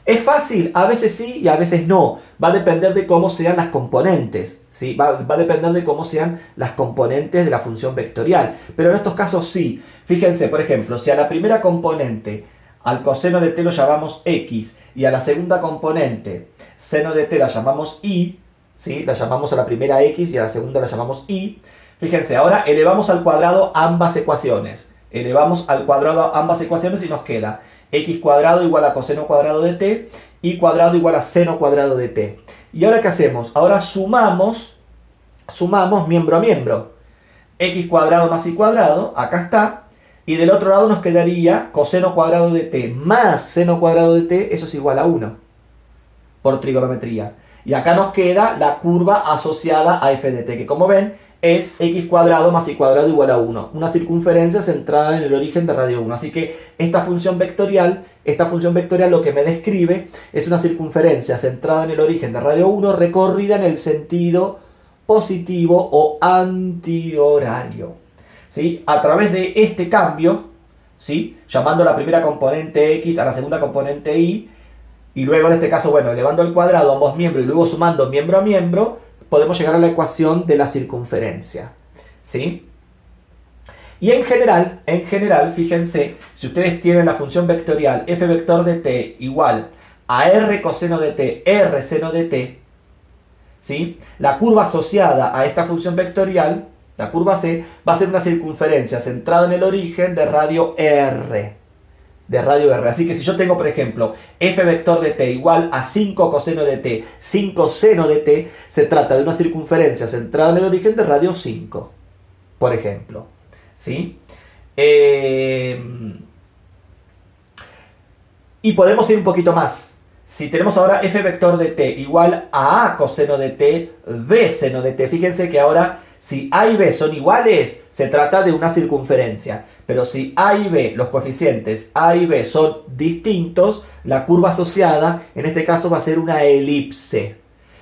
¿Es fácil? A veces sí y a veces no. Va a depender de cómo sean las componentes, ¿sí? Va a depender de cómo sean las componentes de la función vectorial. Pero en estos casos sí. Fíjense, por ejemplo, si a la primera componente, al coseno de t lo llamamos x, y a la segunda componente, seno de t la llamamos y, ¿sí? La llamamos a la primera x y a la segunda la llamamos y. Fíjense, ahora elevamos al cuadrado ambas ecuaciones. Elevamos al cuadrado ambas ecuaciones y nos queda x cuadrado igual a coseno cuadrado de t y cuadrado igual a seno cuadrado de t. ¿Y ahora qué hacemos? Ahora sumamos miembro a miembro. X cuadrado más y cuadrado, acá está. Y del otro lado nos quedaría coseno cuadrado de t más seno cuadrado de t, eso es igual a 1 por trigonometría. Y acá nos queda la curva asociada a f de t, que como ven es x cuadrado más y cuadrado igual a 1. Una circunferencia centrada en el origen de radio 1. Así que esta función vectorial lo que me describe es una circunferencia centrada en el origen de radio 1 recorrida en el sentido positivo o antihorario. ¿Sí? A través de este cambio, ¿sí? Llamando a la primera componente x a la segunda componente y luego en este caso, bueno, elevando al cuadrado ambos miembros y luego sumando miembro a miembro, podemos llegar a la ecuación de la circunferencia. ¿Sí? Y en general, fíjense, si ustedes tienen la función vectorial f vector de t igual a r coseno de t, r seno de t, ¿sí? La curva asociada a esta función vectorial, la curva c, va a ser una circunferencia centrada en el origen de radio r. Así que si yo tengo, por ejemplo, f vector de t igual a 5 coseno de t, 5 seno de t, se trata de una circunferencia centrada en el origen de radio 5, por ejemplo. ¿Sí? Y podemos ir un poquito más. Si tenemos ahora f vector de t igual a coseno de t, b seno de t, fíjense que ahora si a y b son iguales, se trata de una circunferencia. Pero si a y b, los coeficientes a y b son distintos, la curva asociada, en este caso, va a ser una elipse.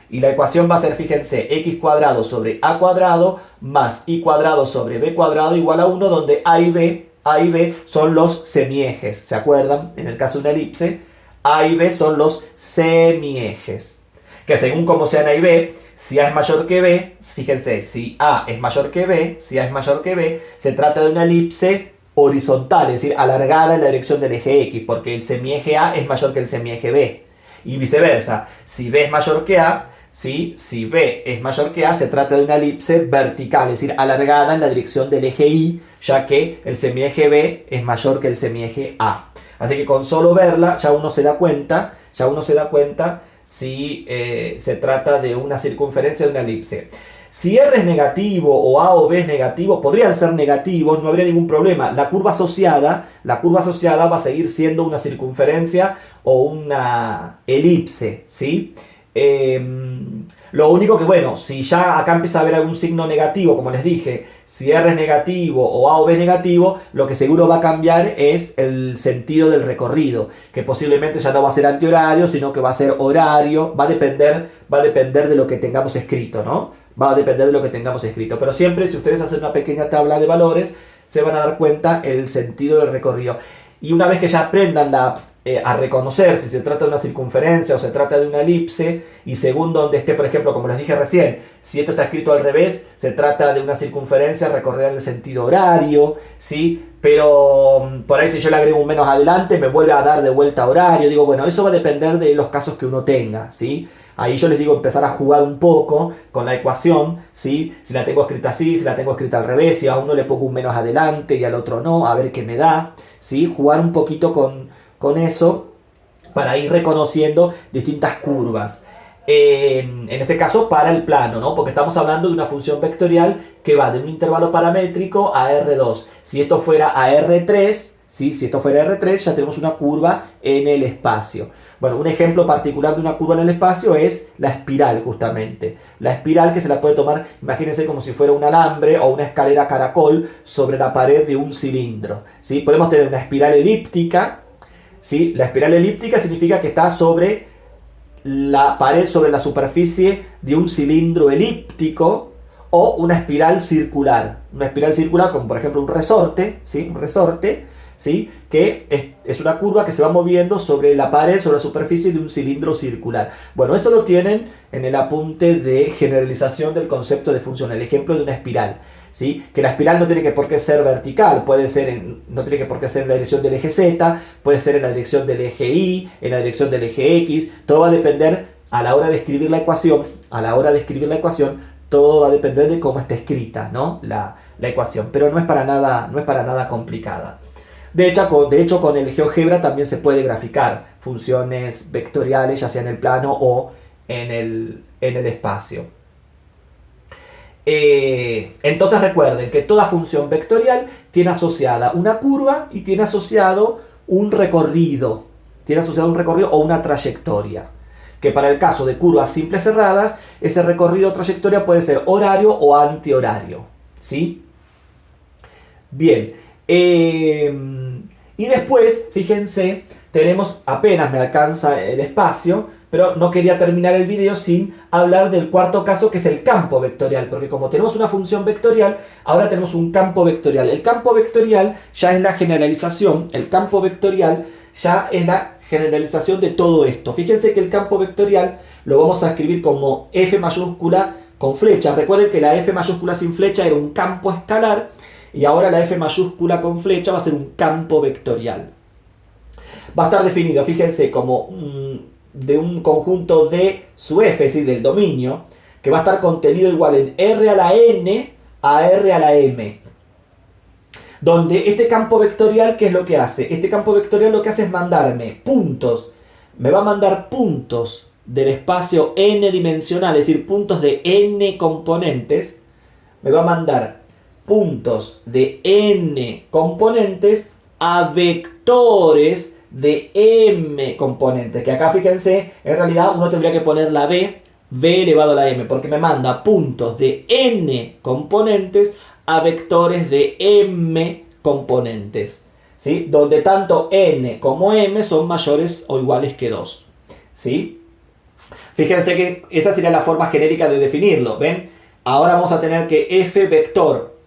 Y la ecuación va a ser, fíjense, x cuadrado sobre a cuadrado más y cuadrado sobre b cuadrado igual a 1, donde a y b son los semiejes. ¿Se acuerdan? En el caso de una elipse, a y b son los semiejes. Que según como sean a y b, si a es mayor que b, fíjense, si a es mayor que b, se trata de una elipse horizontal, es decir, alargada en la dirección del eje x, porque el semieje a es mayor que el semieje b. Y viceversa, si b es mayor que a, ¿sí? Si b es mayor que a, se trata de una elipse vertical, es decir, alargada en la dirección del eje y, ya que el semieje b es mayor que el semieje a. Así que con solo verla ya uno se da cuenta si se trata de una circunferencia de una elipse. Si r es negativo o a o b es negativo, podrían ser negativos, no habría ningún problema. La curva asociada va a seguir siendo una circunferencia o una elipse, ¿sí? Lo único que, bueno, si ya acá empieza a haber algún signo negativo, como les dije, si r es negativo o a o b es negativo, lo que seguro va a cambiar es el sentido del recorrido, que posiblemente ya no va a ser antihorario, sino que va a ser horario, va a depender de lo que tengamos escrito, ¿no? Va a depender de lo que tengamos escrito, pero siempre si ustedes hacen una pequeña tabla de valores, se van a dar cuenta el sentido del recorrido. Y una vez que ya aprendan a reconocer si se trata de una circunferencia o se trata de una elipse, y según donde esté, por ejemplo, como les dije recién, si esto está escrito al revés, se trata de una circunferencia recorrida en el sentido horario, ¿sí? Pero por ahí si yo le agrego un menos adelante, me vuelve a dar de vuelta horario. Digo, bueno, eso va a depender de los casos que uno tenga, ¿sí? Ahí yo les digo empezar a jugar un poco con la ecuación, ¿sí? Si la tengo escrita así, si la tengo escrita al revés, si a uno le pongo un menos adelante y al otro no, a ver qué me da, ¿sí? Jugar un poquito con eso para ir reconociendo distintas curvas. En este caso para el plano, ¿no? Porque estamos hablando de una función vectorial que va de un intervalo paramétrico a R2. Si esto fuera a R3, ¿sí? Si esto fuera R3, ya tenemos una curva en el espacio. Bueno, un ejemplo particular de una curva en el espacio es la espiral, justamente. La espiral que se la puede tomar, imagínense como si fuera un alambre o una escalera caracol sobre la pared de un cilindro, ¿sí? Podemos tener una espiral elíptica, ¿sí? La espiral elíptica significa que está sobre la pared, sobre la superficie de un cilindro elíptico, o una espiral circular. Una espiral circular como por ejemplo un resorte, ¿sí? Un resorte, ¿sí? Que es una curva que se va moviendo sobre la pared, sobre la superficie de un cilindro circular. Bueno, eso lo tienen en el apunte de generalización del concepto de función, el ejemplo de una espiral, ¿sí? Que la espiral no tiene que por qué ser vertical, no tiene que por qué ser en la dirección del eje Z, puede ser en la dirección del eje Y, en la dirección del eje X, todo va a depender a la hora de escribir la ecuación, todo va a depender de cómo está escrita, ¿no? la ecuación, pero no es para nada complicada. De hecho, con el GeoGebra también se puede graficar funciones vectoriales, ya sea en el plano o en el espacio. Entonces recuerden que toda función vectorial tiene asociada una curva y tiene asociado un recorrido. Tiene asociado un recorrido o una trayectoria. Que para el caso de curvas simples cerradas, ese recorrido o trayectoria puede ser horario o antihorario. ¿Sí? Bien. Y después, fíjense, tenemos, apenas me alcanza el espacio, pero no quería terminar el video sin hablar del cuarto caso, que es el campo vectorial, porque como tenemos una función vectorial, ahora tenemos un campo vectorial. El campo vectorial ya es la generalización, el campo vectorial ya es la generalización de todo esto. Fíjense que el campo vectorial lo vamos a escribir como F mayúscula con flecha. Recuerden que la F mayúscula sin flecha era un campo escalar, y ahora la F mayúscula con flecha va a ser un campo vectorial. Va a estar definido, fíjense, como de un conjunto de su F, es decir, del dominio, que va a estar contenido igual en R a la N a R a la M. Donde este campo vectorial, ¿qué es lo que hace? Este campo vectorial lo que hace es mandarme puntos. Me va a mandar puntos del espacio n dimensional, es decir, puntos de n componentes. Me va a mandar puntos de n componentes a vectores de m componentes, que acá fíjense, en realidad uno tendría que poner la b elevado a la m, porque me manda puntos de n componentes a vectores de m componentes, ¿sí? Donde tanto n como m son mayores o iguales que 2, ¿sí? Fíjense que esa sería la forma genérica de definirlo, ¿ven? Ahora vamos a tener que f vector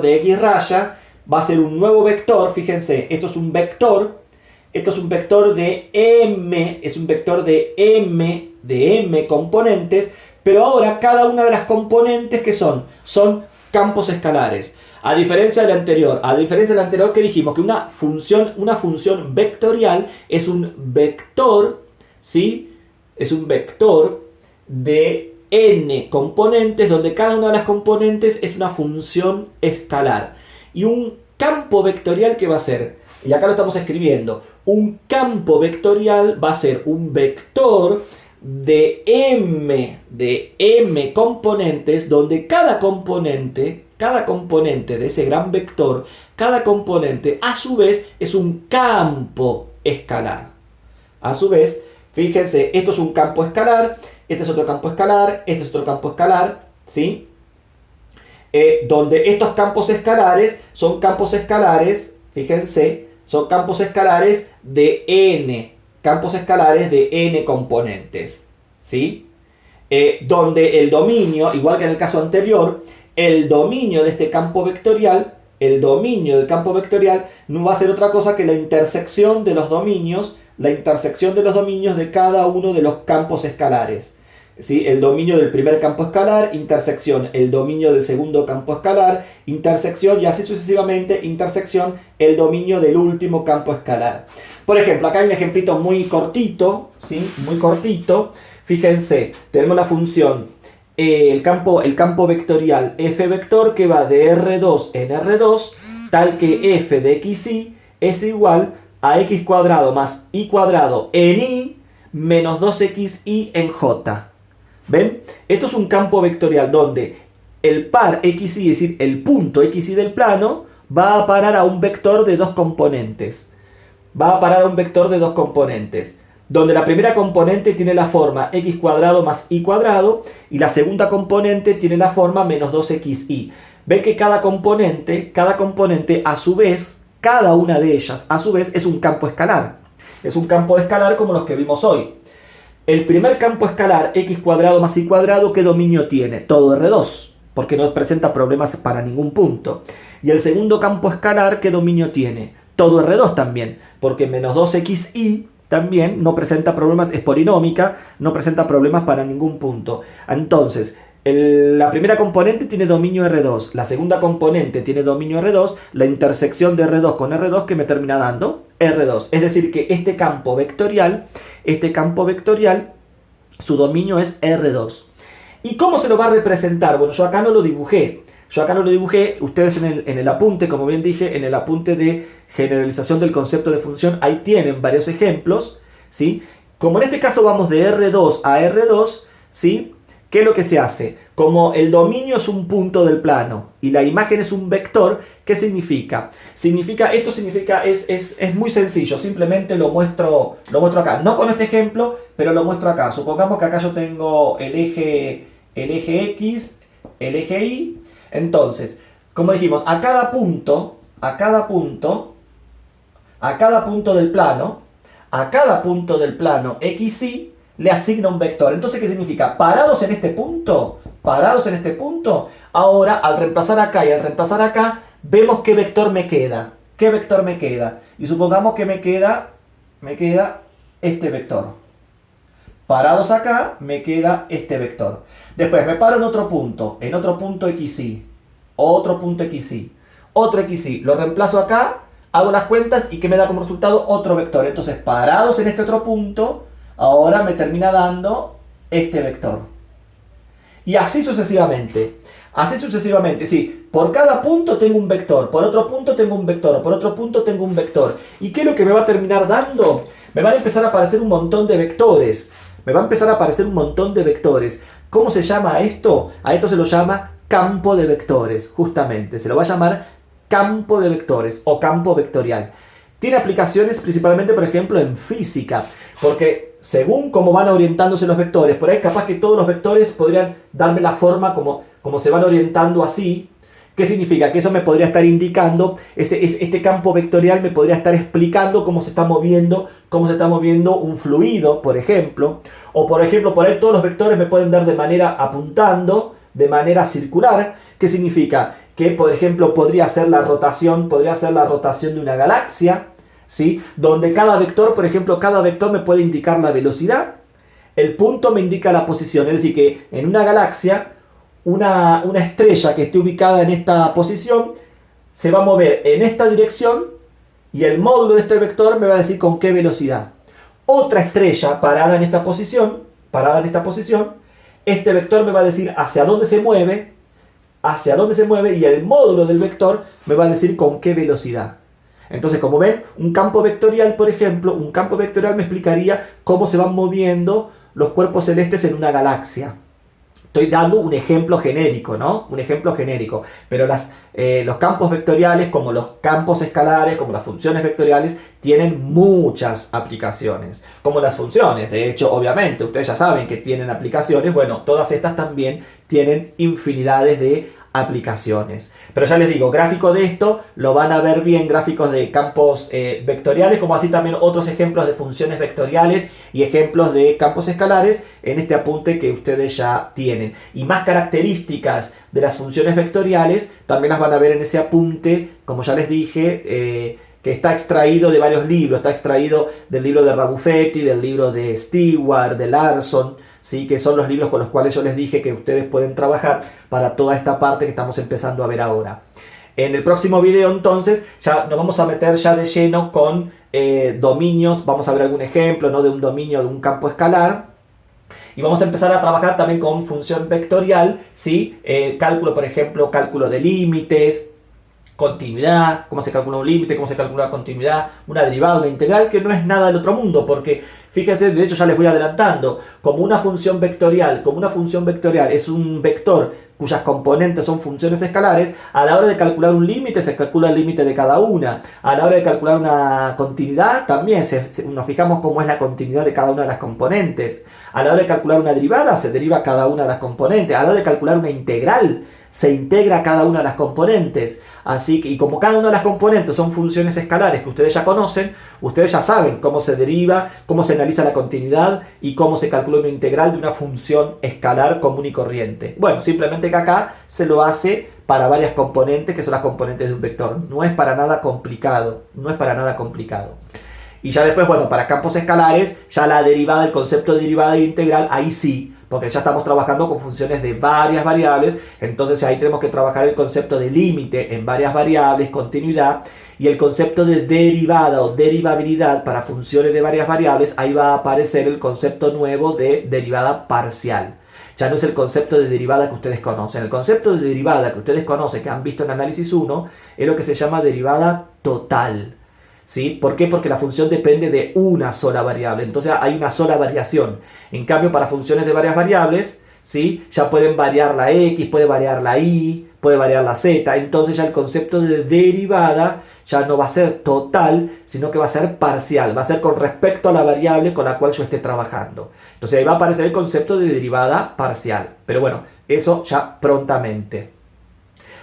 de x raya va a ser un nuevo vector. Fíjense, esto es un vector de m, es un vector de m componentes, pero ahora cada una de las componentes que son campos escalares. A diferencia del anterior que dijimos que una función vectorial es un vector, ¿sí? Es un vector de n componentes, donde cada una de las componentes es una función escalar. Y un campo vectorial, ¿qué va a ser? Y acá lo estamos escribiendo. Un campo vectorial va a ser un vector de m componentes, donde cada componente de ese gran vector, cada componente a su vez es un campo escalar. A su vez, fíjense, esto es un campo escalar, este es otro campo escalar, este es otro campo escalar, ¿sí? Donde estos campos escalares son campos escalares, fíjense, son campos escalares de n componentes, ¿sí? Donde el dominio, igual que en el caso anterior, el dominio de este campo vectorial, el dominio del campo vectorial no va a ser otra cosa que la intersección de los dominios de cada uno de los campos escalares. ¿Sí? El dominio del primer campo escalar, intersección, el dominio del segundo campo escalar, intersección, y así sucesivamente, intersección, el dominio del último campo escalar. Por ejemplo, acá hay un ejemplito muy cortito, ¿sí? Muy cortito. Fíjense, tenemos la función, el campo vectorial f vector que va de R2 en R2, tal que f de xy es igual a x cuadrado más y cuadrado en y menos 2xy en j. ¿Ven? Esto es un campo vectorial donde el par xy, es decir, el punto xy del plano, va a parar a un vector de dos componentes. Donde la primera componente tiene la forma x cuadrado más y cuadrado y la segunda componente tiene la forma menos 2xy. Ven que cada componente a su vez, cada una de ellas a su vez es un campo escalar. Es un campo escalar como los que vimos hoy. El primer campo escalar, x cuadrado más y cuadrado, ¿qué dominio tiene? Todo R2, porque no presenta problemas para ningún punto. Y el segundo campo escalar, ¿qué dominio tiene? Todo R2 también, porque menos 2xy también no presenta problemas, es polinómica, no presenta problemas para ningún punto. Entonces, la primera componente tiene dominio R2, la segunda componente tiene dominio R2, la intersección de R2 con R2 que me termina dando R2. Es decir que este campo vectorial, su dominio es R2. ¿Y cómo se lo va a representar? Bueno, yo acá no lo dibujé. Ustedes en el apunte, como bien dije, en el apunte de generalización del concepto de función, ahí tienen varios ejemplos, ¿sí? Como en este caso vamos de R2 a R2, ¿sí? ¿Qué es lo que se hace? Como el dominio es un punto del plano y la imagen es un vector, ¿qué significa? Esto significa, es muy sencillo, simplemente lo muestro acá. No con este ejemplo, pero lo muestro acá. Supongamos que acá yo tengo el eje X, el eje Y. Entonces, como dijimos, a cada punto del plano X, Y, le asigna un vector. Entonces, ¿qué significa? Parados en este punto, ahora al reemplazar acá y al reemplazar acá, vemos qué vector me queda. Y supongamos que me queda este vector. Parados acá, me queda este vector. Después me paro en otro punto XY. Otro XY. Lo reemplazo acá, hago las cuentas y que me da como resultado otro vector. Entonces, parados en este otro punto, ahora me termina dando este vector. Y así sucesivamente. Sí, por cada punto tengo un vector, por otro punto tengo un vector, por otro punto tengo un vector. ¿Y qué es lo que me va a terminar dando? Me van a empezar a aparecer un montón de vectores. ¿Cómo se llama a esto? A esto se lo llama campo de vectores, justamente. Se lo va a llamar campo de vectores o campo vectorial. Tiene aplicaciones principalmente, por ejemplo, en física, porque según cómo van orientándose los vectores, por ahí capaz que todos los vectores podrían darme la forma como se van orientando así. ¿Qué significa? Que eso me podría estar indicando, este campo vectorial me podría estar explicando cómo se está moviendo un fluido, por ejemplo. O por ejemplo, por ahí todos los vectores me pueden dar de manera apuntando, de manera circular. ¿Qué significa? Que, por ejemplo, podría ser la rotación de una galaxia, ¿sí? Donde cada vector, por ejemplo, me puede indicar la velocidad. El punto me indica la posición. Es decir, que en una galaxia, una estrella que esté ubicada en esta posición se va a mover en esta dirección y el módulo de este vector me va a decir con qué velocidad. Otra estrella parada en esta posición, este vector me va a decir hacia dónde se mueve y el módulo del vector me va a decir con qué velocidad. Entonces, como ven, un campo vectorial, por ejemplo, me explicaría cómo se van moviendo los cuerpos celestes en una galaxia. Estoy dando un ejemplo genérico, ¿no? Pero los campos vectoriales, como los campos escalares, como las funciones vectoriales, tienen muchas aplicaciones. Como las funciones, de hecho, obviamente, ustedes ya saben que tienen aplicaciones. Bueno, todas estas también tienen infinidades de aplicaciones. Pero ya les digo, gráfico de esto lo van a ver bien, gráficos de campos vectoriales, como así también otros ejemplos de funciones vectoriales y ejemplos de campos escalares en este apunte que ustedes ya tienen. Y más características de las funciones vectoriales también las van a ver en ese apunte, como ya les dije, que está extraído de varios libros. Está extraído del libro de Rabuffetti, del libro de Stewart, de Larson, ¿sí? Que son los libros con los cuales yo les dije que ustedes pueden trabajar para toda esta parte que estamos empezando a ver ahora. En el próximo video, entonces, ya nos vamos a meter ya de lleno con dominios. Vamos a ver algún ejemplo, ¿no? De un dominio de un campo escalar. Y vamos a empezar a trabajar también con función vectorial, ¿sí? Cálculo, por ejemplo, cálculo de límites, continuidad, cómo se calcula un límite, cómo se calcula la continuidad, una derivada, una integral, que no es nada del otro mundo, porque fíjense, de hecho ya les voy adelantando, como una función vectorial es un vector cuyas componentes son funciones escalares, a la hora de calcular un límite se calcula el límite de cada una. A la hora de calcular una continuidad también nos fijamos cómo es la continuidad de cada una de las componentes. A la hora de calcular una derivada se deriva cada una de las componentes. A la hora de calcular una integral se integra cada una de las componentes. Así que, y como cada una de las componentes son funciones escalares que ustedes ya conocen, ustedes ya saben cómo se deriva, cómo se analiza la continuidad y cómo se calcula una integral de una función escalar común y corriente. Bueno, simplemente que acá se lo hace para varias componentes que son las componentes de un vector. No es para nada complicado, Y ya después, bueno, para campos escalares, ya la derivada, el concepto de derivada e integral, ahí sí, porque ya estamos trabajando con funciones de varias variables, entonces ahí tenemos que trabajar el concepto de límite en varias variables, continuidad, y el concepto de derivada o derivabilidad para funciones de varias variables, ahí va a aparecer el concepto nuevo de derivada parcial. ya no es el concepto de derivada que ustedes conocen. El concepto de derivada que ustedes conocen, que han visto en análisis 1, es lo que se llama derivada total. ¿Sí? ¿Por qué? Porque la función depende de una sola variable, entonces hay una sola variación. En cambio, para funciones de varias variables, ¿sí? Ya pueden variar la x, puede variar la y, puede variar la z, entonces ya el concepto de derivada ya no va a ser total, sino que va a ser parcial, va a ser con respecto a la variable con la cual yo esté trabajando. Entonces ahí va a aparecer el concepto de derivada parcial, pero bueno, eso ya prontamente.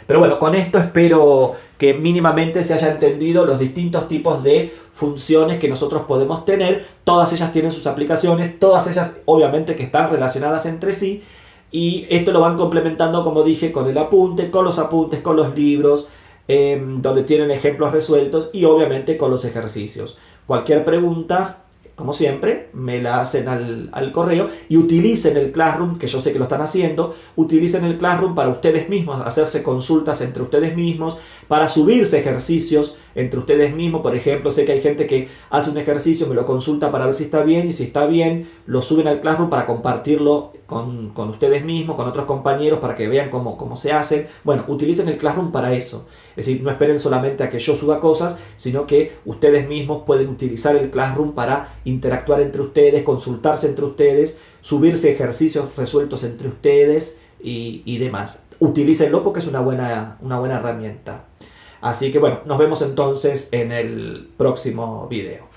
Pero bueno, con esto espero que mínimamente se haya entendido los distintos tipos de funciones que nosotros podemos tener. Todas ellas tienen sus aplicaciones, todas ellas obviamente que están relacionadas entre sí. Y esto lo van complementando, como dije, con el apunte, con los apuntes, con los libros, donde tienen ejemplos resueltos y obviamente con los ejercicios. Cualquier pregunta, como siempre, me la hacen al correo y utilicen el Classroom, que yo sé que lo están haciendo, utilicen el Classroom para ustedes mismos, hacerse consultas entre ustedes mismos, para subirse ejercicios entre ustedes mismos. Por ejemplo, sé que hay gente que hace un ejercicio, me lo consulta para ver si está bien, y si está bien, lo suben al Classroom para compartirlo con ustedes mismos, con otros compañeros, para que vean cómo se hacen. Bueno, utilicen el Classroom para eso. Es decir, no esperen solamente a que yo suba cosas, sino que ustedes mismos pueden utilizar el Classroom para interactuar entre ustedes, consultarse entre ustedes, subirse ejercicios resueltos entre ustedes y demás. Utilícenlo porque es una buena herramienta. Así que bueno, nos vemos entonces en el próximo video.